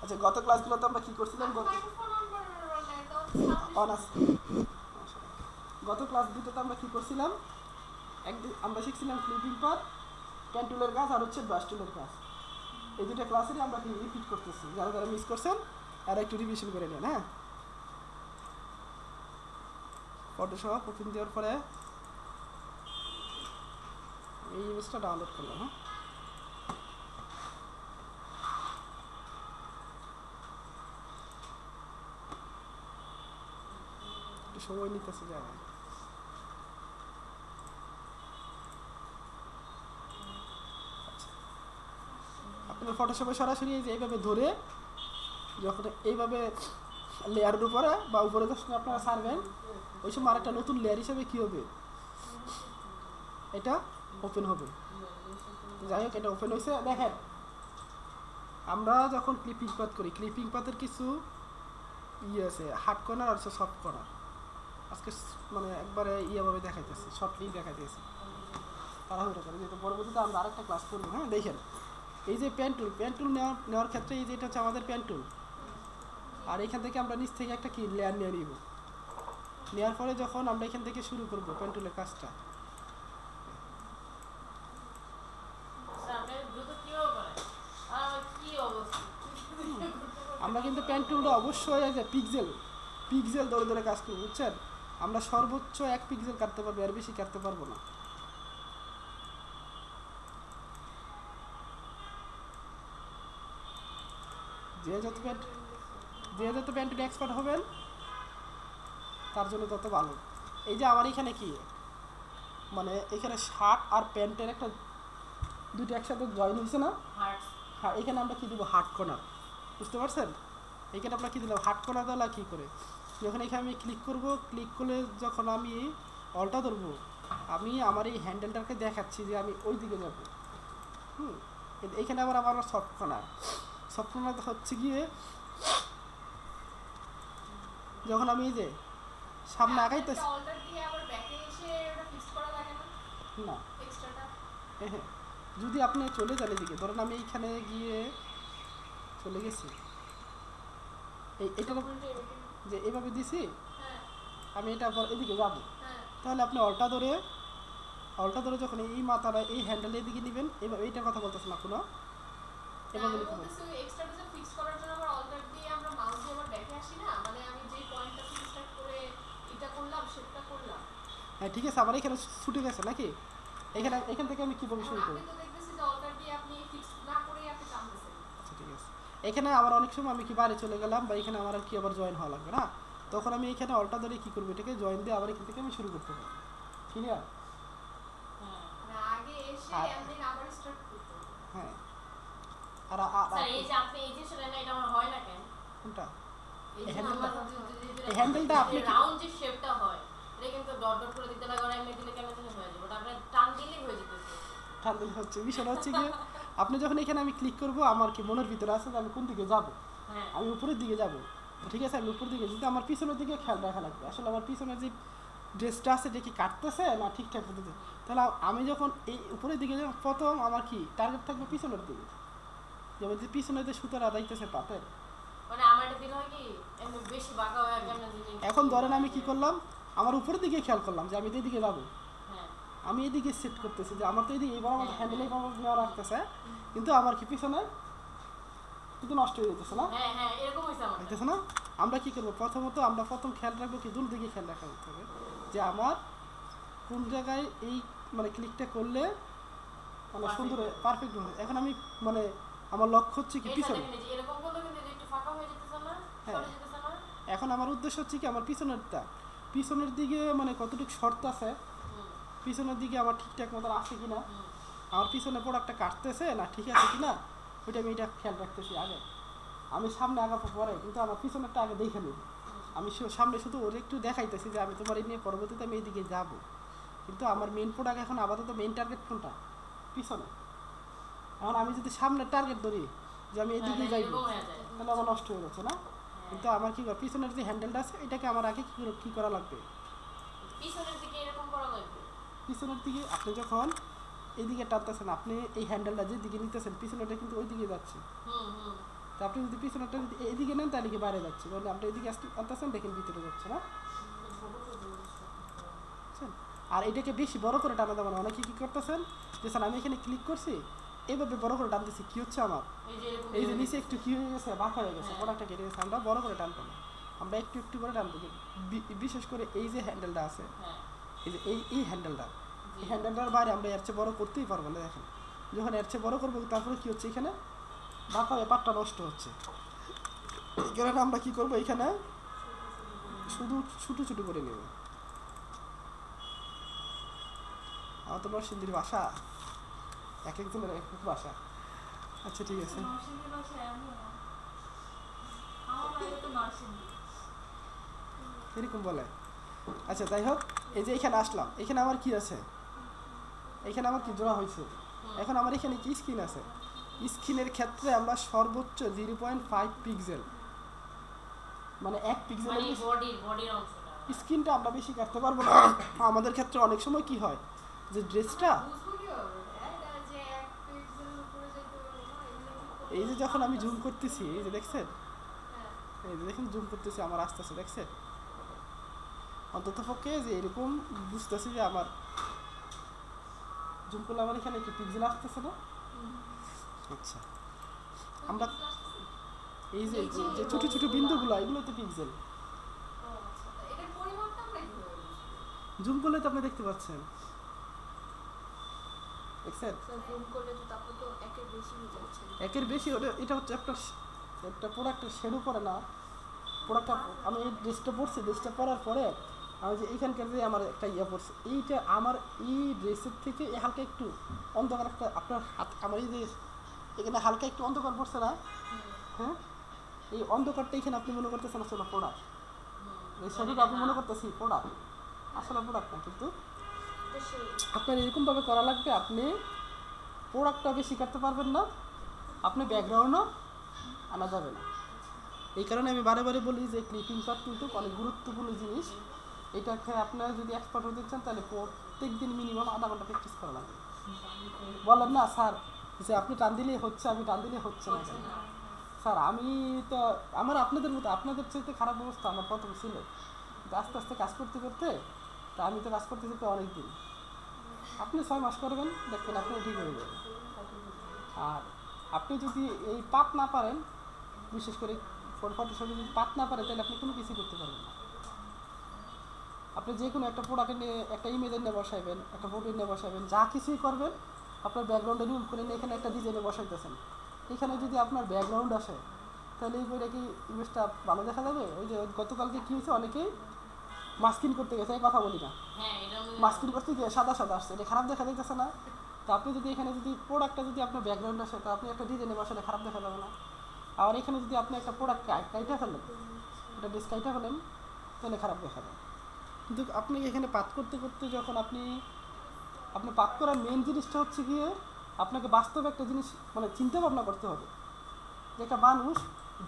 আচ্ছা গত ক্লাসগুলোতে আমরা কি করছিলাম গত ক্লাস দুটোতে আমরা কি করছিলাম একদিন আমরা শিখছিলাম ক্লিপিং পাথ, পেন টুলের কাজ আর হচ্ছে ব্রাশ টুলের কাজ। এই দুটো ক্লাসেরই আমরা কি রিপিট করতেছি, যারা যারা মিস করছেন আর একটু রিভিশন করে নেন। হ্যাঁ, ফটোশপ ওপেন দেওয়ার পরে এই ইমেজটা ডাউনলোড করলাম। হ্যাঁ, একটু সময় নিতেছে যায়। আপনার ফটোশপে সরাসরি এইভাবে ধরে যখন এইভাবে লেয়ারের উপরে বা উপরে যখন আপনারা ছাড়বেন ওই সময় আরেকটা নতুন লেয়ার হিসেবে কী হবে, এটা ওপেন হবে। যাই হোক, এটা ওপেন হয়েছে। দেখেন আমরা যখন ক্লিপিং পাথ করি, ক্লিপিং পাথের কিছু আছে, হার্ড কর্নার আর সফট কর্নার। আজকে মানে একবারে ইয়েভাবে দেখাইতেছি, শর্টলি দেখাইতেছি, তাড়াহুড়ো করে, যেহেতু পরবর্তীতে আমরা আরেকটা ক্লাস করবো। হ্যাঁ, দেখেন এই যে পেন টুল নেওয়ার ক্ষেত্রে এই যে এটা হচ্ছে আমাদের পেন টুল, আর এখান থেকে আমরা নিচ থেকে একটা কি লেয়ার নিয়ে নিব। নেওয়ার পরে যখন আমরা এখান থেকে শুরু করবো পেন টুলের কাজটা, আমরা কিন্তু পেন টুলটা অবশ্যই যে পিক্সেল ধরে ধরে কাজ করবো, বুঝছেন? আমরা সর্বোচ্চ 1 পিক্সেল কাটতে পারবো, এর বেশি কাটতে পারবো না। যে যত পেন টুল এক্সপার্ট হবেন তার জন্য তত ভালো। এই যে আমার এখানে কি মানে এখানে শার্ট আর প্যান্টের একটা দুটো একসাথে জয়েন হয়েছে না, হ্যাঁ, এখানে আমরা কি দিব, হার্ড কর্নার। বুঝতে পারছেন? এখানে আমরা কি দিলাম, হার্ড কর্নার দিলাম। কী করে, যখন এখানে আমি ক্লিক করব, ক্লিক করলে যখন আমি অলটা ধরবো, আমি আমার এই হ্যান্ডেলটাকে দেখাচ্ছি যে আমি ওই দিকে যাব। এইখানে আবার আমার সফট কর্নার হচ্ছে গিয়ে যখন আমি এই যে সামনে আগাইতেছি না, হ্যাঁ, যদি আপনি চলে যান এদিকে, ধরেন আমি এইখানে গিয়ে চলে গেছি, এটা যে এইভাবে দিছি, আমি এটা এদিকে যাব, তাহলে আপনি অলটা ধরে যখন এই মাথাটা এই হ্যান্ডেলের দিকে নেবেন, এইভাবে এইটার কথা বলতেছেন না কোনো, এভাবে নিতে হবে। হ্যাঁ, ঠিক আছে, আমার এখানে ছুটে গেছে নাকি, এখান থেকে আমি কীভাবে শুরু করব? আচ্ছা, ঠিক আছে। এখানে আবার অনেক সময় আমি কি বাইরে চলে গেলাম বা এখানে আমার আর কি আবার জয়েন হওয়া লাগবে না, তখন আমি এখানে অলটা ধরে কী করবো, এটাকে জয়েন দিয়ে আবার এখান থেকে আমি শুরু করতে পারবো। ক্লিয়ার? হ্যাঁ, আর কোনটা হ্যান্ডেলটা আপনি রাউন্ড যে শেপটা হয় এটা কিন্তু ডট ডট করে দিতে লাগে, আর এমনি দিলে কেমন যেন হয়ে যাবে, ওটা আপনি টান দিলেই হয়ে যেতেছে। টান দিলে হচ্ছে, বিষয়টা হচ্ছে কি, আপনি যখন এখানে আমি ক্লিক করব, আমার কি মনের ভিতরে আছে যে আমি কোন দিকে যাব, আমি উপরের দিকে যাব। ঠিক আছে, আমি উপরের দিকে, যদি আমার পিছনের দিকে খেয়াল রাখা লাগবে, আসলে আমার পিছনের যে ড্রেসটা আছে এটা কি কাটতেছে না ঠিকঠাক হতেছে, তাহলে আমি যখন এই উপরের দিকে যাব, প্রথম আমার কি টার্গেট থাকবে পিছনের দিকে, যেমন যে পিছনে যে সুতোটা দাইতেছে পাতের, মানে আমার এটা দিন হয় কি এমনি বেশি বাঁকা হয়ে কেমন দিন। এখন ধরেন আমি কি করলাম, আমার উপরের দিকে খেয়াল করলাম যে আমি এদিকে যাব, আমি এদিকে সেট করতেছি যে আমার তো এদিকে এইবার আমার হ্যান্ডেল এইভাবে নেওয়া রাখতেছে, কিন্তু আমার কি পিছনে কিন্তু নষ্ট হয়ে যেতেছে না, হইতেছে না। আমরা কি করবো, প্রথমত আমরা প্রথম খেয়াল রাখবো কি, দুল দিকে খেয়াল রাখা হতে হবে যে আমার কোন জায়গায় এই মানে ক্লিকটা করলে মানে সুন্দর পারফেক্ট হবে। এখন আমি মানে আমার লক্ষ্য হচ্ছে কি পিছনে, হ্যাঁ, এখন আমার উদ্দেশ্য হচ্ছে কি আমার পিছনের দিকে মানে কতটুকু শর্ত আছে, পিছনের দিকে আমার ঠিকঠাক মতো আছে কিনা, আমার পিছনে প্রোডাক্টটা কাটতেছে না ঠিক আছে কিনা, ওইটা আমি এটা খেয়াল রাখতেছি আগে। আমি সামনে আগাবো পরে, কিন্তু আমার পিছনেরটা আগে দেখে নিই। আমি সামনে শুধু ওর একটু দেখাইতেছি যে আমি তোমার এই নিয়ে পরবর্তীতে আমি এইদিকে যাব, কিন্তু আমার মেন প্রোডাক্ট এখন আপাতত মেন টার্গেট কোনটা, পিছনে। এখন আমি যদি সামনের টার্গেট ধরি যে আমি এইদিকে যাইব, তাহলে আমার নষ্ট হয়ে যাচ্ছে না। কিন্তু আমার কি পিছনের যে হ্যান্ডেলটা আছে এটাকে আমার আগে কী করা লাগবে, পিছনের দিকে আপনি যখন এইদিকে টানতেছেন, আপনি এই হ্যান্ডেলটা যেদিকে নিতেছেন পিছনেটা কিন্তু ওই দিকে যাচ্ছে, তো আপনি যদি পিছনেরটা যদি এইদিকে নেন তাহলে কি বাইরে যাচ্ছে, বলে আপনি এদিকে আনতেছেন দেখেন ভিতরে যাচ্ছে না, বুঝছেন? আর এটাকে বেশি বড় করে টানা দেবো না, অনেকে কী করতেছেন যে স্যার আমি এখানে ক্লিক করছি এইভাবে বড় করে টানতেছি, কী হচ্ছে আমার এই যে নিচে একটু কী হয়ে গেছে, বাঁকা হয়ে গেছে, প্রোডাক্টটা কেটে গেছে। আমরা বড় করে টানবো না, আমরা একটু একটু করে টানবো। বিশেষ করে এই যে হ্যান্ডেলটা আছে, এই যে এই হ্যান্ডেলটা, এই হ্যান্ডেলটার বাইরে আমরা এর চেয়ে বড় করতেই পারবো না। দেখেন যখন এর চেয়ে বড় করবো তারপরে কী হচ্ছে, এখানে বাঁকা হয়ে পাটটা নষ্ট হচ্ছে। এই কারণে আমরা কী করবো, এখানে শুধু ছোটো ছোটো করে নেব। আমার তো নরসিংদীর ভাষা, এক একজনের এক এক ভাষা। আচ্ছা ঠিক আছে, এরকম বলে। আচ্ছা যাই হোক, এই যে এখানে আসলাম, এখানে আমার কি আছে, এখানে আমার কি জোড়া হয়েছে, এখন আমার এখানে কি স্ক্রিন আছে, স্ক্রিনের ক্ষেত্রে আমরা সর্বোচ্চ 0.5 পিক্সেল, মানে 1 পিক্সেলের স্ক্রিনটা আমরা বেশি কাটতে পারবো না। আমাদের ক্ষেত্রে অনেক সময় কি হয় যে ড্রেসটা এই যে যখন আমি জুম করতেছি, এই যে দেখছেন, এই যে দেখেন জুম করতেছি আমার আস্তে আস্তে, দেখছেন অন্তত পক্ষে যে এরকম বুঝতেছি যে আমার জুম করলে আমার এখানে কি পিক্সেল আসতেছে না। আচ্ছা আমরা এই যে যে ছোটো ছোটো বিন্দুগুলো এগুলোতে পিক্সেল, জুম করলে তো আপনি দেখতে পাচ্ছেন, দেখছেন একের বেশি ওটা, এটা হচ্ছে একটা প্রোডাক্টের শেডও পরে না। প্রোডাক্টটা আমি এই ড্রেসটা পরছি, ড্রেসটা পরার পরে আমি যে এইখানকার যে আমার একটা ইয়ে পড়ছে, এইটা আমার এই ড্রেসের থেকে হালকা একটু অন্ধকার একটা আপনার হাত, আমার এই যে এখানে হালকা একটু অন্ধকার পড়ছে না, হ্যাঁ এই অন্ধকারটা এখানে আপনি মনে করতেছেন আসলে প্রোডাক্ট, এই শেডোটা আপনি মনে করতেছি প্রোডাক্ট, আসলে প্রোডাক্ট না। কিন্তু আপনার এরকমভাবে করা লাগবে, আপনি প্রোডাক্টটা বেশি কাটতে পারবেন না, আপনি ব্যাকগ্রাউন্ডও আনা যাবে না। এই কারণে আমি বারে বারে বলি যে ক্লিপিং শট কিন্তু অনেক গুরুত্বপূর্ণ জিনিস। এটাকে আপনারা যদি এক্সপার্ট হতে চান তাহলে প্রত্যেক দিন মিনিমাম আধা ঘন্টা প্র্যাকটিস করা লাগবে। বলেন না স্যার যে আপনি টান দিলেই হচ্ছে, আমি টান দিলে হচ্ছে না কেন স্যার, আমি তো আমার আপনাদের মতো আপনাদের চাইতে খারাপ অবস্থা আমার প্রথম ছিল, আস্তে আস্তে কাজ করতে করতে তা আমি তো কাজ করতে করতে অনেক দিন, আপনি 6 মাস করবেন দেখবেন আপনি ঠিক হয়ে যাবেন। আর আপনি যদি এই পাত না পারেন, বিশেষ করে ফটোশপে যদি পাত না পারেন তাহলে আপনি কোনো কিছু করতে পারবেন না। আপনি যে কোনো একটা প্রোডাক্ট নিয়ে একটা ইমেজ নিয়ে বসাইবেন, একটা ফটো নিয়ে বসাইবেন, যা কিছুই করবেন আপনার ব্যাকগ্রাউন্ডে রিমুভ করে নিয়ে এখানে একটা ডিজাইনে বসাইতেছেন, এখানে যদি আপনার ব্যাকগ্রাউন্ড আসে তাহলে এই বইটা কি ইমেজটা ভালো দেখা যাবে? ওই যে গতকালকে কী হয়েছে, অনেকেই মাস্কিং করতে গেছে, এই কথা বলি না, মাস্কিং করতে গিয়ে সাদা সাদা আসছে, এটা খারাপ দেখা যাইতেছে না? তো আপনি যদি এখানে যদি প্রোডাক্টটা যদি আপনার ব্যাকগ্রাউন্ড আসে তো আপনি একটা ডিজাইনে বসালে খারাপ দেখা যাবে না। আবার এখানে যদি আপনি একটা প্রোডাক্ট কাইটা ফেলেন, একটা ড্রেস কাইটা ফেলেন তাহলে খারাপ দেখা যায়। কিন্তু আপনি এখানে পাত করতে করতে যখন আপনি পাত করার মেন জিনিসটা হচ্ছে গিয়ে আপনাকে বাস্তবে একটা জিনিস মানে চিন্তা ভাবনা করতে হবে যে একটা মানুষ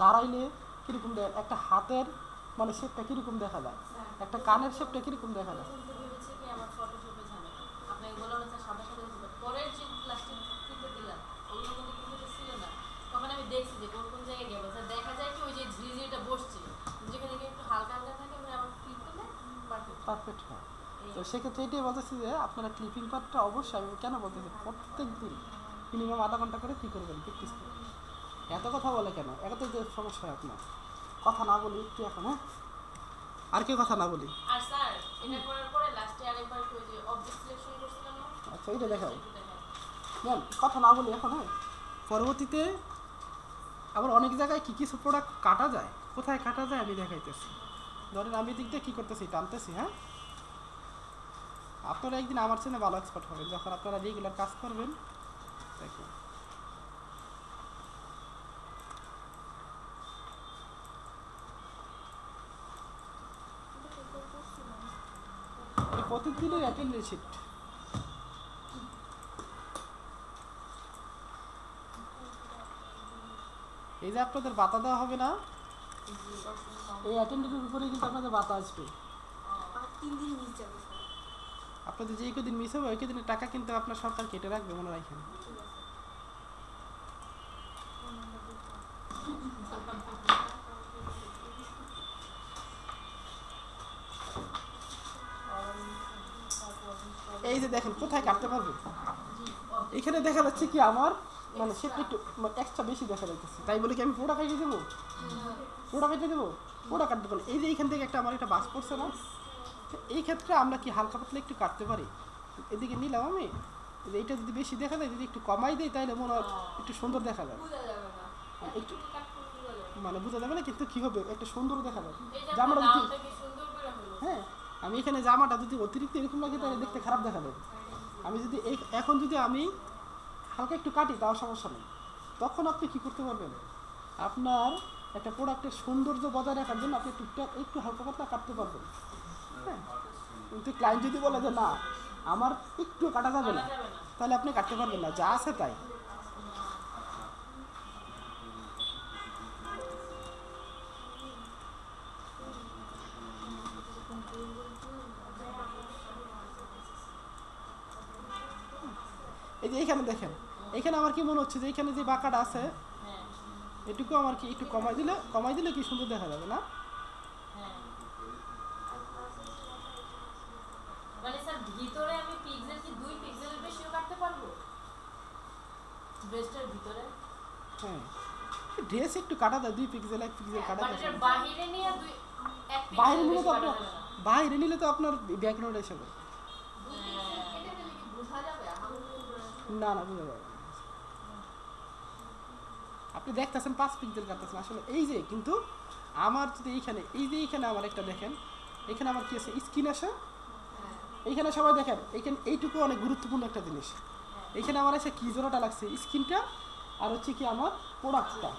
দাঁড়াইলে কীরকম দেয়, একটা হাতের মানে শেপটা কীরকম দেখা যায়, একটা কানের শেপটা কীরকম দেখা যায়। তখন আমি দেখছি যে কোন কোন জায়গায় গেছে দেখা যায় কি ওই যে ঝিরিঝিরিটা বসছে, যেখানে একটু হালকা হালকা থাকে ওখানে আমার ক্লিক করলে পারফেক্ট হয়। তো সেক্ষেত্রে এটাই বলতেছি যে আপনারা ক্লিপিং পার্টটা অবশ্যই, আমি কেন বলতেছি প্রত্যেক দিন মিনিমাম আধা ঘন্টা করে কী করবেন প্র্যাকটিস করবেন। এত কথা বলে কেন, এত যে সমস্যা হয় আপনার, কথা না বলি একটু এখন, হ্যাঁ আর কেউ কথা না বলি। আর স্যার এটা করার পরে লাস্টে আরেকবার ওই যে অবজেক্ট সিলেকশন করছিলাম না, আচ্ছা এটা দেখাও ম্যাম, কথা না বলি এখন, হ্যাঁ পরবর্তীতে আবার অনেক জায়গায় কী কিছু প্রোডাক্ট কাটা যায়, কোথায় কাটা যায় আমি দেখাইতেছি। ধরেন আমি দিক দিয়ে কী করতেছি, টানতেছি, হ্যাঁ আপনারা একদিন আমার চেনে ভালো এক্সপার্ট হবেন যখন আপনারা রেগুলার কাজ করবেন। দেখুন প্রতিদিনের অ্যাটেন্ডেন্স শিট, এই যে আপনাদের বাতা দেওয়া হবে না, এই অ্যাটেন্ডেন্সের উপরে কিন্তু আপনাদের বাতা আসবে। আপনাদের যে কদিন মিস হবে ওই কদিনের টাকা কিন্তু আপনার সরকার কেটে রাখবে, মনে রাখেন। এই যে দেখেন কোথায় কাটতে পারবে, এখানে দেখা যাচ্ছে কি আমার মানে শেপটা একটু এক্সট্রা বেশি দেখা যাচ্ছে, তাই বলে কি আমি পোড়া কেটে দেবো? পোড়া কেটে দেবো? পোড়া কাটতে পারি। এই যে এইখান থেকে একটা আমার একটা বাস পড়ছে না, এই ক্ষেত্রে আমরা কি হালকা পাতলা একটু কাটতে পারি। এদিকে নিলাম আমি, এইটা যদি বেশি দেখা যায়, যদি একটু কমাই দেয় তাহলে মনে হয় একটু সুন্দর দেখা যায়। একটু মানে বোঝা যাবে না, কিন্তু কি হবে একটা সুন্দর দেখা যাবে জামাটা যদি। হ্যাঁ, আমি এখানে জামাটা যদি অতিরিক্ত এরকম লাগে তাহলে দেখতে খারাপ দেখা যাবে। আমি যদি এখন যদি আমি হালকা একটু কাটি তাও সমস্যা নেই, তখন আপনি কি করতে পারবেন, আপনার একটা প্রোডাক্টের সৌন্দর্য বজায় রাখার জন্য আপনি টুকটাক একটু হালকা পাতলা কাটতে পারবেন। হ্যাঁ, কিন্তু ক্লায়েন্ট যদি বলে যে না আমার একটু কাটা যাবে না, তাহলে আপনি কাটতে পারবেন না, যা আছে তাই। এই যে এইখানে দেখেন, এইখানে আমার কি মনে হচ্ছে যে এইখানে যে বাঁকাটা আছে এটুকু আমার কি একটু কমাই দিলে কি সুন্দর দেখা যাবে না? মানে স্যার ভিতরে আমি পিক্সেল কি 2 পিক্সেলের বেশিও কাটতে পারবো ড্রেসটার ভিতরে? হ্যাঁ, ড্রেস একটু কাটা যায় 2 পিক্সেল 1 পিক্সেল কাটা যায়। বাট বাইরে নিয়ে 1 বাইরে পিক্সেল নিলে তো কাটা আপনার যাবে না। বাইরে নিলে তো আপনার ব্যাকগ্রাউন্ড এসে যাবে। কেটে দিলে কি বোঝা যাবে? না না, বোঝা যাবে না। আপনি দেখতেছেন 5 পিক্সেল কাটতেছেন আসলে এই যে, কিন্তু আমার যদি এইখানে এই যে এইখানে আমার একটা দেখেন, এখানে আমার কি আছে স্কিন আছে, এইখানে সবাই দেখেন এইখানে এইটুকু অনেক গুরুত্বপূর্ণ একটা জিনিস। এইখানে আমার এসে কি জোড়াটা লাগছে, স্কিনটা আর হচ্ছে কি আমার প্রোডাক্টটা।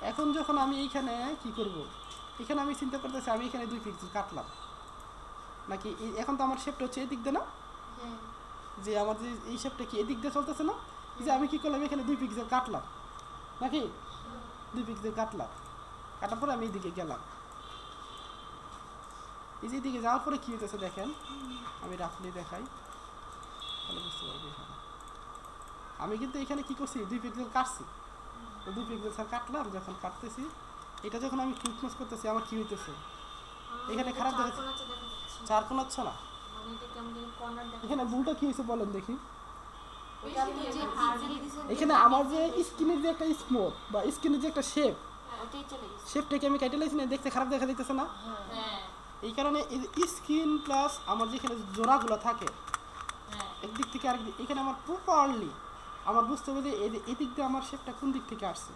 এখন যখন আমি এইখানে কি করব, এখানে আমি চিন্তা করতেছি আমি এখানে 2 পিক্সেল কাটলাম নাকি এখন তো আমার শেপটা হচ্ছে এদিক দিয়ে না, যে আমার যে এই শেপটা কি এদিক দিয়ে চলতেছে না, যে আমি কি করলাম এখানে 2 পিক্সেল কাটলাম নাকি 2 পিক্সেল কাটলাম, কাটার পরে আমি এইদিকে গেলাম। এই যে এদিকে যাওয়ার পরে কী হইতেছে দেখেন, আমি রাফলি দেখাই তাহলে বুঝতে পারবি। এখানে আমি কিন্তু এখানে কি করছি 2 পিক্সেল কাটছি, তো 2 পিক্সেল স্যার কাটলাম, যখন কাটতেছি এটা যখন আমি কুইকনেস করতেছি আমার কি হইতেছে এখানে খারাপ দেখাচ্ছে, 4 কোণ হচ্ছে না। এখানে ভুলটা কি হয়েছে বলেন দেখি। এখানে আমার যে স্কিনের যে একটা স্মুথ বা স্কিনের যে একটা শেপটাকে আমি কেটে লাইছি না, দেখতে খারাপ দেখা যাইতেছে না। এই কারণে স্কিন প্লাস আমার যেখানে জোড়াগুলো থাকে একদিক থেকে আরেক দিক, এখানে আমার প্রপারলি আমার বুঝতে হবে যে এদিক দিয়ে আমার শেপটা কোন দিক থেকে আসছে,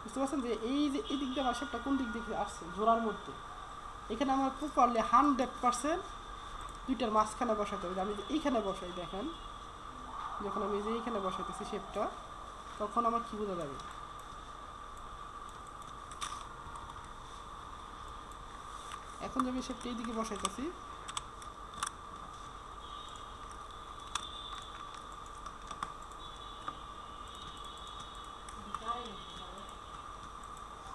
বুঝতে পারছেন যে এই যে এদিক দিয়ে আমার শেপটা কোন দিক থেকে আসছে জোড়ার মধ্যে। এখানে আমার প্রপারলি 100% দুইটার মাঝখানে বসাতে হবে। আমি এইখানে বসাই দেখেন, যখন আমি যে এইখানে বসাইতেছি শেপটা, তখন আমার কি বোঝা যাবে, এখন যে আমি শেপটা এইদিকে বসাইতেছি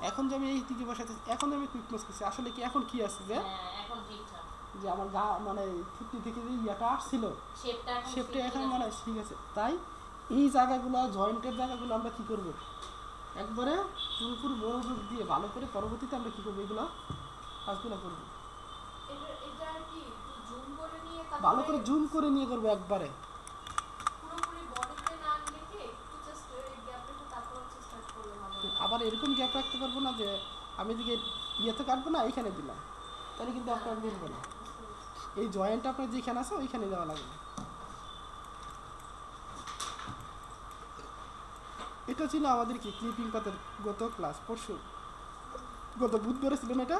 এখন যে আমি এই দিকে বসাইতেছি, এখন আমি কুইকনেস করছি আসলে কি এখন কি আছে যে যে আমার গা মানে থুতনি থেকে যে ইয়াটা আসছিল শেপটা এখন মানে ঠিক আছে। তাই এই জায়গাগুলো জয়েন্টের জায়গাগুলো আমরা কি করব, একবারে পুরোপুরি মনোযোগ দিয়ে ভালো করে পরবর্তীতে আমরা কি করবো এগুলো কাজগুলো করবো, ভালো করে জুম করে নিয়ে করবো একবারে। আবার এরকম গ্যাপ রাখতে পারবো না যে আমি এদিকে ইয়েতে কাটবো না এইখানে দিলাম, তাহলে কিন্তু আপনার মিলবে না। এই জয়েন্ট আপনার যেখানে আছে ওইখানে দেওয়া লাগবে। এটা ছিল আমাদের কি ক্লিপিং পাতের গত ক্লাস, পরশু গত বুধবারে ছিল না এটা।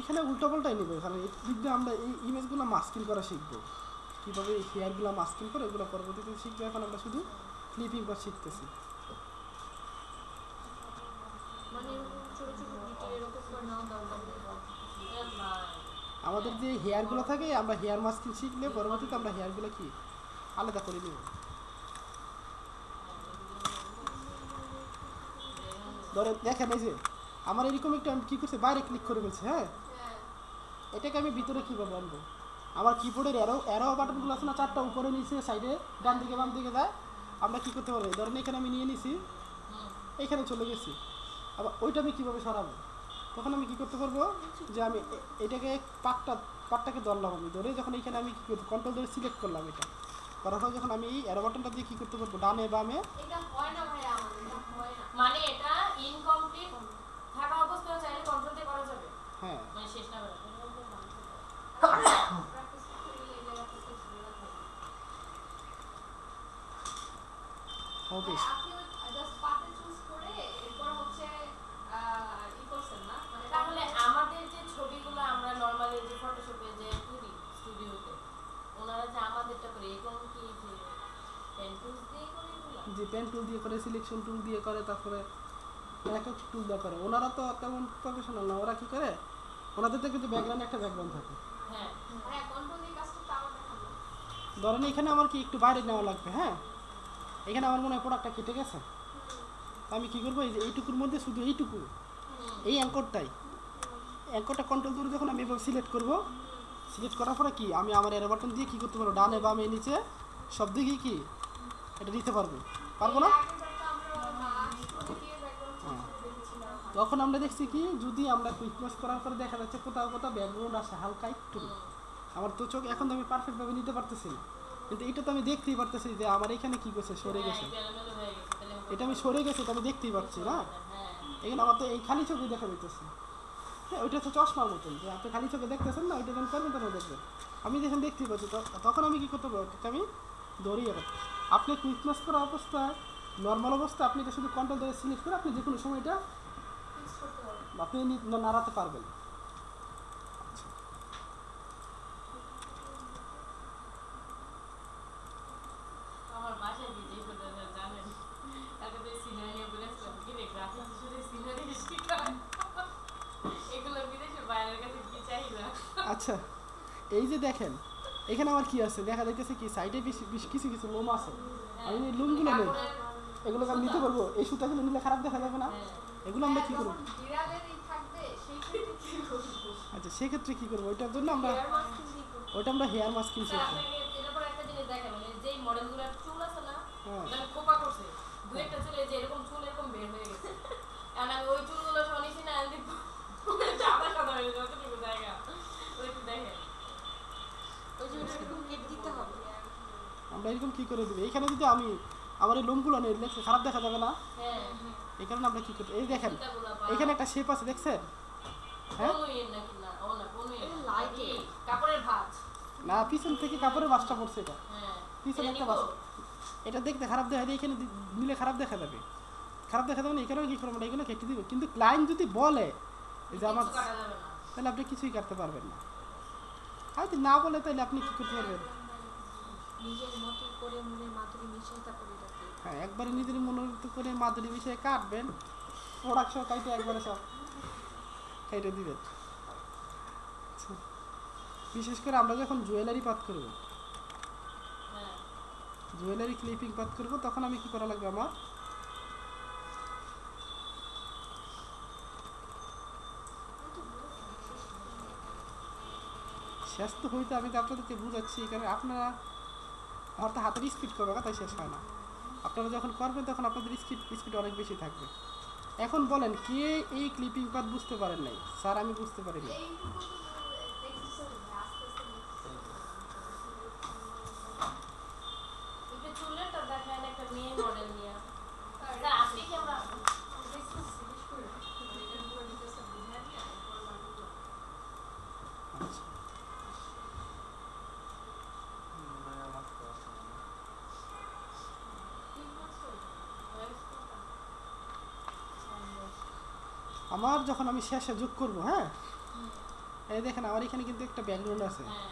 এখানে উল্টাপাল্টাই নেবে, এখানে দিক দিয়ে আমরা এই ইমেজগুলো মাস্কিং করা শিখবো, কীভাবে এই হেয়ারগুলো মাস্কিং করে এগুলো পরবর্তীতে শিখবো। এখন আমরা শুধু ক্লিপিং পাত শিখতেছি। আমাদের যে হেয়ারগুলো থাকে আমরা হেয়ার মাস্কিং শিখলে পরবর্তীতে আমরা হেয়ারগুলো কি আলাদা করে নেব। ধরে দেখেন এই যে আমার এরকম একটা আমি কী করছি বাইরে ক্লিক করে ফেলছি, হ্যাঁ এটাকে আমি ভিতরে কীভাবে আনবো? আমার কিবোর্ডের অ্যারো বাটনগুলো আছে না, 4টা উপরে নিচে সাইডে ডান দিকে বাম দিকে যায়। আমরা কী করতে পারবো? ধরেন এখানে আমি নিয়ে নিছি, এইখানে চলে গেছি, আবার ওইটা আমি কীভাবে সরাবো? তখন আমি কী করতে পারবো যে আমি এটাকে পাটটাকে ধরলাম, আমি ধরে যখন এইখানে আমি কী করবো কন্ট্রোল ধরে সিলেক্ট করলাম, এটা করার পর যখন আমি এই অ্যারো বাটনটা দিয়ে কী করতে পারবো ডানে বামে। এটা হয় না ভাই, আমাদের এটা হয় না। মানে এটা ইনকমপ্লিট থাকা অবস্থায় চাইলে কন্ট্রোল দিয়ে করা যাবে, হ্যাঁ মানে শেষ না করে প্র্যাকটিস করলে এই জায়গাটা খুব সুন্দর হবে। হবে। আপনি জাস্ট পাতে চুজ করে এরপর হচ্ছে ই করছেন না, মানে তাহলে আমাদের যে ছবিগুলো আমরা নরমালি যে ফটোশপে যে তুলি স্টুডিওতে, ওনারা যে আমাদেরটা করে এরকম কি যে পেন টুলস দিয়ে করে এগুলো? যে পেন টুল দিয়ে করে, সিলেকশন টুল দিয়ে করে, তারপরে এক এক টুল দিয়ে করে। ওনারা তো তেমন প্রফেশনাল না, ওরা কী করে ওনাদের তো কিন্তু ব্যাকগ্রাউন্ডে একটা ব্যাকগ্রাউন্ড থাকে। হ্যাঁ হ্যাঁ কন্ট্রোল দিয়ে কাজটা তো আমার দেখাবো। ধরেন এখানে আমার কি একটু বাইরে নেওয়া লাগবে, হ্যাঁ এখানে আমার মনে হয় প্রোডাক্টটা কেটে গেছে, তো আমি কী করবো এই যে এইটুকুর মধ্যে শুধু এইটুকু, এই অ্যাঙ্করটা কন্ট্রোল করে যখন আমি এভাবে সিলেক্ট করবো, সিলেক্ট করার পরে কি আমি আমার এর বাটন দিয়ে কী করতে পারবো ডানে বামে নিচে সব দিকে কি এটা দিতে পারবো না? তখন আমরা দেখছি কি যদি আমরা কুইকনেস করার পরে দেখা যাচ্ছে কোথাও কোথাও ব্যাকগ্রাউন্ড আসে হালকা একটু, আমার তো চোখ এখন তো আমি পারফেক্টভাবে নিতে পারতেছি না, কিন্তু এটা তো আমি দেখতেই পারতেছি যে আমার এখানে কী করছে সরে গেছে, এলোমেলো হয়ে গেছে, তাহলে এটা আমি সরে গেছে এটা আমি দেখতেই পাচ্ছি না। হ্যাঁ এখানে আমার তো এই খালি চোখে দেখা যাইতেছে, হ্যাঁ ওইটা তো চশমার মতন যে আপনি খালি চোখে দেখতেছেন না, ওইটা যখন করবেন তখন দেখবেন। আমি যখন দেখতেই পাচ্ছি তখন আমি কী করতে পারবো, আমি দৌড়ি এবার আপনি কুইকনেস করা অবস্থায় নর্মাল অবস্থা আপনি এটা শুধু কন্ট্রোল ধরে সিলেক্ট করে আপনি যে কোনো সময় এটা ফিক্স করতে পারবো। আপনি নাড়াতে পারবেন। আমার বাসায় গিয়ে যে ফটোটা জানেন তাকে তো সিনারি বলেছিলাম কি রে গ্রাফিক্স শুধু সিনারি শিখায়, এগুলো বিদেশের বাইরের কাছে কি চাহিদা। আচ্ছা এই যে দেখেন এখানে আমার কি আছে দেখা যাইতেছে কি সাইডে কিছু কিছু লোম আছে, আমি এই লোমগুলো নেই, এগুলো আমি নিতে পারবো, এই সুতাগুলো নিলে খারাপ দেখা যাবে না, এগুলো আমরা কী করবো? যখন বিড়ালের ই থাকবে সেই ক্ষেত্রে কি করবো? আচ্ছা সেক্ষেত্রে কী করবো ওইটার জন্য আমরা হেয়ার মাস্কিং দিয়ে করবো। ওইটা আমরা হেয়ার মাস্ক কিনছি। স্যার আপনাকে এটার পর একটা জিনিস দেখাই, মানে যেই মডেলগুলোর চুল আছে না, হ্যাঁ ওটা আমি খোপা করছে, দু একটা চুলে যে এরকম চুল এরকম বের হয়ে গেছে, কারণ আমি ওই চুলগুলো সহ নিছি না, আমি সাদা সাদা হয়ে গেছে যতটুকু জায়গা, ওই একটু দেখেন ওই যে ওটা এরকম কেটে দিতে হবে। আমরা এরকম কী করে দেবো এইখানে যদি আমি আমার এই লোমগুলো নেই দেখছি খারাপ দেখা যাবে না, হ্যাঁ এই কারণে আমরা কী করতে এই দেখেন সুতাগুলো এখানে একটা শেপ আছে দেখছেন, হ্যাঁ কোনুইয়ের নাকি না ও না কোনুইয়ের এটা লাইটের। কাপড়ের ভাঁজ, না পিছন থেকে কাপড়ের বাসটা পড়ছে এটা, হ্যাঁ পিছনে এটা একটা নিবো? বাস, এটা দেখতে খারাপ দেখা যায় এখানে নিলে খারাপ দেখা যাবে, খারাপ দেখা যাবে না এই কারণে কী করবো আমরা এগুলো কেটে দিব, কিন্তু ক্লায়েন্ট যদি বলে যে আমার কিচ্ছু কাটা যাবে না। তাহলে আপনি কিছুই করতে পারবেন না, আর যদি না বলে তাহলে আপনি কী করতে পারবেন? নিজের মতো করে মনের মাধুরী মিশিয়ে তারপরে এটাকে হ্যাঁ একবারে নিজের মনোনীত করে মাদুরি বিষয়ে কাটবেন, প্রোডাক্ট সব কাইটে একবারে সব কেটে দিবেন। আচ্ছা, বিশেষ করে আমরা যখন জুয়েলারি পাত করব, হ্যাঁ জুয়েলারি ক্লিপিং পাত করব তখন আমি কি করা লাগবে আমার শেষ তো হইতে আমি তো আপনাদেরকে বুঝাচ্ছি, কারণ আপনারা আমার তো হাতের স্পিড করবে তাই শেষ হয় না, আপনারা যখন করবেন তখন আপনাদের স্পিড অনেক বেশি থাকবে। এখন বলেন কে এই ক্লিপিং পাত বুঝতে পারেন নাই? স্যার আমি বুঝতে পারিনি। এইটুকু তো দেখতেছেন আস্তে আস্তে একটু চুলের তো দেখায় না একটা মেয়ে মডেল নিয়ে, স্যার আপনি কি আমরা আচ্ছা আমার যখন আমি শেষে যোগ করব, হ্যাঁ এই দেখেন আমার এখানে কিন্তু একটা ব্যাকগ্রাউন্ড আছে, হ্যাঁ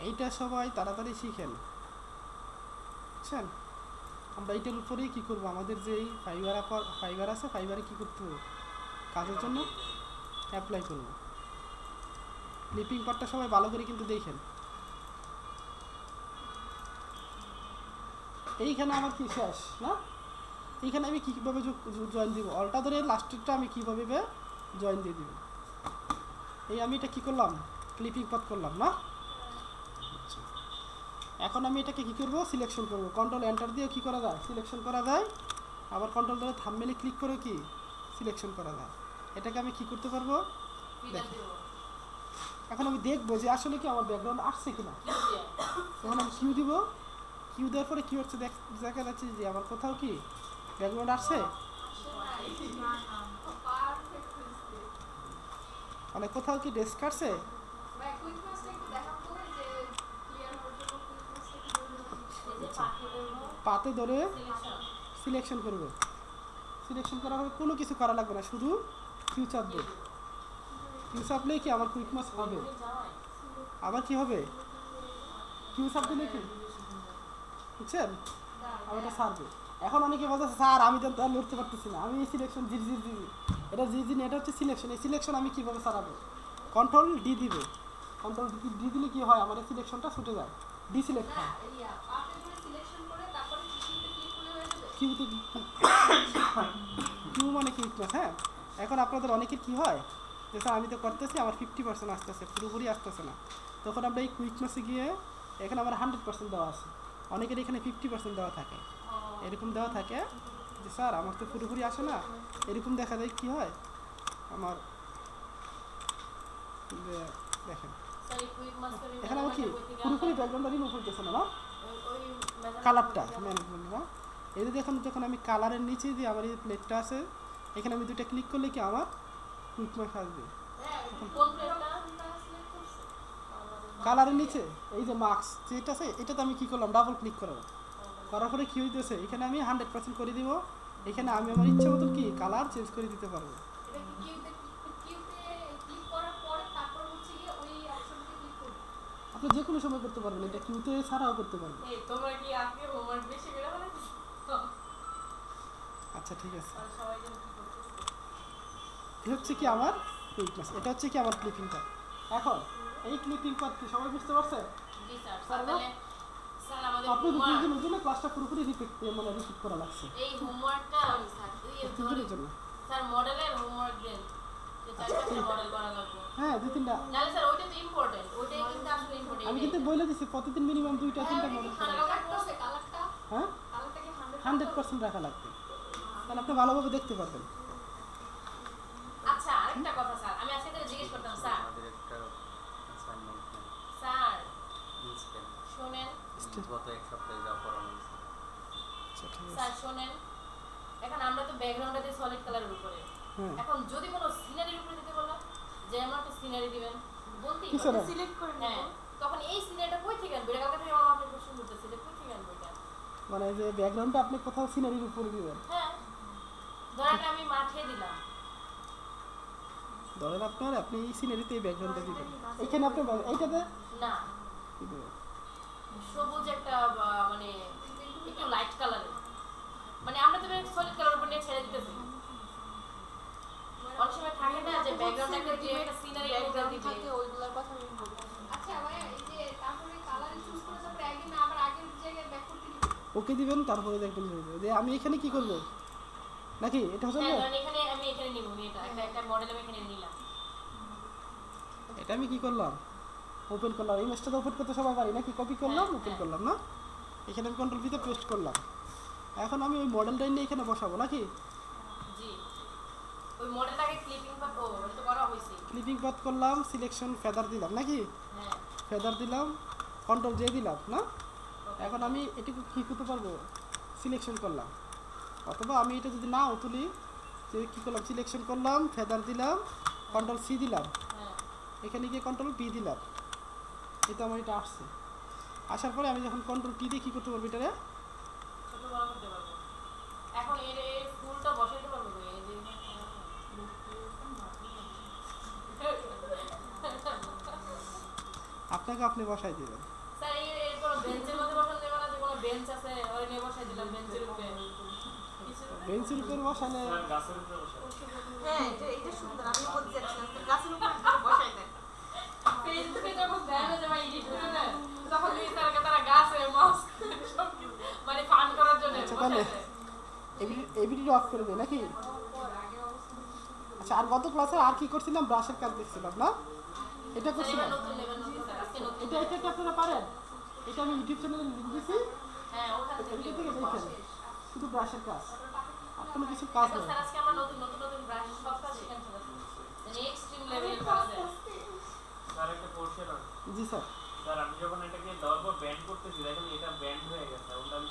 এইটা সবাই তাড়াতাড়ি শিখেন বুঝছেন। আমরা এইটার উপরেই কী করবো আমাদের যে এই ফাইবার আছে ফাইবারে কী করতে হবে কাজের জন্য অ্যাপ্লাই করব। ক্লিপিং পার্টটা সবাই ভালো করে কিন্তু দেখেন। এইখানে আমার কি শেষ না, এইখানে আমি কীভাবে জয়েন দিব, অলটা ধরে লাস্টেরটা আমি কীভাবে জয়েন দিয়ে দিব। এই আমি এটা কী করলাম, ক্লিপিং পাথ করলাম না। আচ্ছা, এখন আমি এটাকে কী করব, সিলেকশন করব। কন্ট্রোল এন্টার দিয়ে কী করা যায়, সিলেকশন করা যায়। আবার কন্ট্রোল ধরে থাম্বনেলে ক্লিক করে কি সিলেকশন করা যায়। এটাকে আমি কী করতে পারবো, দেখেন। এখন আমি দেখবো যে আসলে কি আমার ব্যাকগ্রাউন্ড আসছে কিনা। তখন আমি কিউ দিব, কিউ দেওয়ার পরে কী হচ্ছে দেখা যাচ্ছে যে আমার কোথাও কি ব্যাকগ্রাউন্ড আসছে, পারফেক্ট হয়েছে। মানে কোথাও কি ড্রেস কাটছে। ভাই কুইক মাস্টার একটু দেখাবো যে ক্লিয়ার হওয়ার জন্য কুইক মাস্টার কিভাবে এই যে পাখি দেবো পাতে ধরে সিলেকশন সিলেকশন করব। সিলেকশন করার পরে কোনো কিছু করা লাগবে না, শুধু কিউ চাপ দেব। কিউ চাপলেই কি আমার কুইক মাস্ক হবে। আবার কি হবে, কিউ চাপ দিলে কি বুঝছেন, আমি এটা ছাড়বে। এখন অনেকে বলছে স্যার আমি তো আর লড়তে পারতেছি না, আমি এই সিলেকশন জি এটা এটা হচ্ছে সিলেকশন। এই সিলেকশন আমি কীভাবে ছাড়াবো, কন্ট্রোল ডি দিব। কন্ট্রোল ডি দিলে কি হয়, আমার এই সিলেকশনটা ছুটে যায়, ডিসিলেক্ট না হয়। ইয়া পাতে করে সিলেকশন করে তারপরে কিউতে ক্লিক করলে হয়ে যাবে। কিউতে কিউ মানে কুইকনেস। হ্যাঁ, এখন আপনাদের অনেকের কি হয় যে স্যার আমি তো করতেছি আমার 50% আসতেছে, পুরোপুরি আসতেছে না। তখন আমরা এই কুইকনেসে গিয়ে এখানে আমার 100% দেওয়া আছে, অনেকের এখানে 50% দেওয়া থাকে, এরকম দেওয়া থাকে যে স্যার আমার তো পুরোপুরি আসে না। এরকম দেখা যায় কি হয় আমার দেখেন সরি কুইক মাস্টার এখানে আমার কি পুরোপুরি ব্যাকগ্রাউন্ডটা রিমুভ হইতেছে না, কালারটা ম্যানেজমেন্ট না। এই যে দেখুন যখন আমি কালারের নিচে যে আমার এই প্লেটটা আছে এখানে আমি দুইটা ক্লিক করলে কি আমার কুইক মার্ক আসবে। কোন প্লেটটা সিলেক্ট করছে। কালারের নিচে এই যে মার্কস যেটা আছে এটাতে আমি কি করলাম, ডাবল ক্লিক করলাম, করার পরে কী হইতেছে এখানে আমি 100% করে দিব। এখানে আমি আমার ইচ্ছা মতন কি কালার চেঞ্জ করে দিতে পারবো। এটা কি কিউতে ক্লিক করার পরে তারপর হচ্ছে গিয়ে ওই অপশনকে ক্লিক করব। আপনি যে কোনো সময় করতে পারবেন, এটা কিউতে ছাড়াও করতে পারবেন। এই তোমরা কি আজকে হোমওয়ার্ক বেশি করে ফেলেছো? আচ্ছা ঠিক আছে, আর সবাই যেন কি করতেছে? এই হচ্ছে কি আমার কুইকনেস, এটা হচ্ছে কি আমার ক্লিপিং পাথ। এখন এই ক্লিপিং পাথ কি সবাই বুঝতে পারছে? জি স্যার। স্যার, তাহলে স্যার আমাদের আপনি homework- দুজনের জন্য ক্লাসটা পুরোপুরি রিপিট করা লাগছে, এই হোমওয়ার্কটা তিনজনের জন্য। স্যার মডেলের হোমওয়ার্ক দেন যে চারটা মডেল করা লাগবে। হ্যাঁ 2-3টা নালে স্যার ওইটা তো ইম্পর্টেন্ট, ওইটাই কিন্তু আসলে ইম্পর্টেন্ট। আমি কিন্তু বলে দিছি প্রতিদিন মিনিমাম 2-3টা মডেল করা। কালারটা হ্যাঁ কালারটা কি 100% রাখা লাগবে, তাহলে আপনি ভালোভাবে দেখতে পারবেন। আচ্ছা আরেকটা কথা স্যার, আমি আজকে থেকে জিজ্ঞেস করতাম স্যার। আমাদের একটা অ্যাসাইনমেন্ট স্যার ইনস্ট্যান্ট শোনেন গত এক সপ্তাহে যা পড়ানো হয়েছে। আচ্ছা ঠিক আছে। স্যার শোনেন, এখন আমরা তো ব্যাকগ্রাউন্ডটা দিই সলিড কালারের উপরে। হ্যাঁ এখন যদি কোনো সিনারির উপরে দিতে বলা, যে আমার একটা সিনারি দিবেন বলতেই কি পারেন। scenery? সিলেক্ট করে হ্যাঁ, তখন এই সিনারিটা কই থেকে আনবো? এটা কালকে থেকে আমার মাথায় প্রশ্ন ঘুরতেছে, এটা কই থেকে আনবো এটা? মানে যে ব্যাকগ্রাউন্ডটা আপনি কোথাও সিনারির উপরে দিবেন, হ্যাঁ, ধরেন আমি মাঠে দিলাম, ধরেন আপনি এই সিনারিতে এই ব্যাকগ্রাউন্ডটা দিবেন, এখানে আপনি এইটাতে না কি দিবেন? সবুজ একটা মানে একটু লাইট কালারের, মানে আমরা তো সলিড কালার উপর নিয়ে ছেড়ে দিতেছি। অনেক সময় থাকে না যে ব্যাকগ্রাউন্ডে যে একটা সিনারি ব্যাকগ্রাউন্ড দিবে, ওইগুলোর কথা আমি বলবো। আচ্ছা ভাইয়া এই যে তারপরে কালার চুজ করে তারপরে একদিন আবার আগের জায়গায় ব্যাক করতে দিবেন। ওকে দিবেন, তারপরে দেখবেন যে আমি এখানে কি করব নাকি এটা হ্যাঁ চলবে। ধরেন এখানে আমি এখানে নিব, এটা একটা মডেল আমি এখানে নিলাম। এটা আমি কি করলাম, ওপেন করলাম, ইমেজটা ওপেন করতে সবাই পারি নাকি, কপি করলাম হ্যাঁ, ওপেন হ্যাঁ। করলাম না, এখানে আমি কন্ট্রোল ভিতে পেস্ট করলাম। এখন আমি ওই মডেলটা নিয়ে এখানে বসাবো নাকি, জি ওই মডেলটাকে ক্লিপিং পাথ ও এটা তো করা হইছে। ক্লিপিং পাথ করলাম, সিলেকশন ফেদার দিলাম নাকি, হ্যাঁ ফেদার দিলাম, কন্ট্রোল জে দিলাম না। এখন আমি এটুকু কী করতে পারবো, সিলেকশন করলাম, অথবা আমি এটা যদি নাও তুলি যে কী করলাম, সিলেকশন করলাম, ফেদার দিলাম, কন্ট্রোল সি দিলাম, হ্যাঁ এখানে গিয়ে কন্ট্রোল বি দিলাম, এটা আমার এটা আসছে। আসার পরে আমি যখন কন্ট্রোল টি দিয়ে কী করতে পারবো, এটারে ছোট বড় করতে পারবো। এখন এর ফুলটা বসাইতে পারবো তো, এই যে আপনাকে আপনি বসাই দেবেন। স্যার এর কোনো বেঞ্চের মধ্যে বসানো যাবে না, যে কোনো বেঞ্চ আছে ওই নিয়ে বসাই দিলাম বেঞ্চের উপরে কিছু বেঞ্চের উপর বসালে হ্যাঁ এটা সুন্দর, আমি বলতে চাচ্ছিলাম তাহলে এবিডি অফ করে দেয় নাকি? আচ্ছা, আর গত ক্লাসে আর কি করছিলাম? ব্রাশের কাজ দেখছিলাম না, এটা করছিলাম। এটা এটা কি আপনারা পারেন? এটা আমি ইউটিউব চ্যানেলে লিঙ্ক দিছি, হ্যাঁ ওখান এটা থেকে থেকে দেখেন, শুধু ব্রাশের কাজ, আর কোনো কিছু কাজ এখন নেই। স্যার আজকে আমরা নতুন নতুন নতুন ব্রাশ সব কাজ শেখান চলেছি, মানে এক্সট্রিম লেভেলে করা যায়। স্যার একটা কোশ্চেন আছে। জি স্যার। স্যার আমি যখন এটাকে দেওয়ার পর ব্যান্ড করতেছি দেখেন এটা ব্যান্ড হয়ে গেছে, ওটা আমি